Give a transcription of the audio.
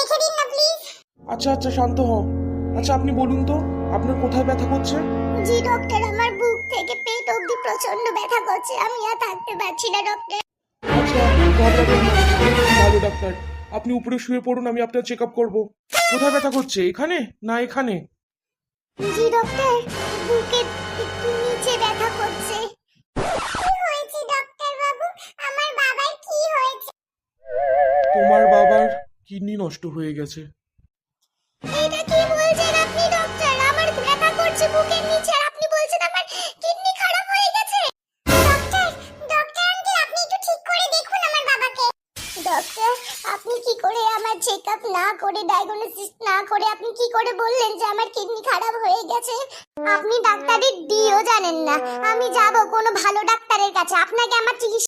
রেখে দিন না প্লিজ। আচ্ছা আচ্ছা শান্ত হও। আচ্ছা আপনি বলুন তো আপনার কোথায় ব্যথা করছে? জি ডক্টর, আমার বুক থেকে পেট অবধি প্রচন্ড ব্যথা করছে, আমি আর থাকতে পারছি না ডক্টর। আচ্ছা ঘাবড়াবেন না, আমি খুব ভালো ডাক্তার। আপনি উপরে শুয়ে পড়ুন, আমি আপনার চেক আপ করবো। কোথায় ব্যথা করছে, এখানে না এখানে? জি ডক্টর, বুকের একটু নিচে ব্যথা করছে। কি হয়েছে ডক্টর বাবু? আমার বাবার কি হয়েছে? তোমার বাবার কিডনি নষ্ট হয়ে গেছে। এটা কি বলছেন আপনি ডক্টর? আমার ব্যথা করছে বুকের নিচে আর আপনি বলছেন আমার কিডনি খারাপ হয়ে গেছে। ডক্টর, ডক্টর আঙ্কেল আপনি একটু ঠিক করে দেখুন আমার বাবাকে। ডক্টর, আপনি কি করে আমার চেকআপ না করে ডায়াগনোসিস না করে আপনি কি করে বললেন যে আমার কিডনি খারাপ হয়ে গেছে? আপনি ডাক্তারের ডিও জানেন না। আমি যাব কোনো ভালো ডাক্তারের কাছে, আপনাকে আমার চিকিৎসা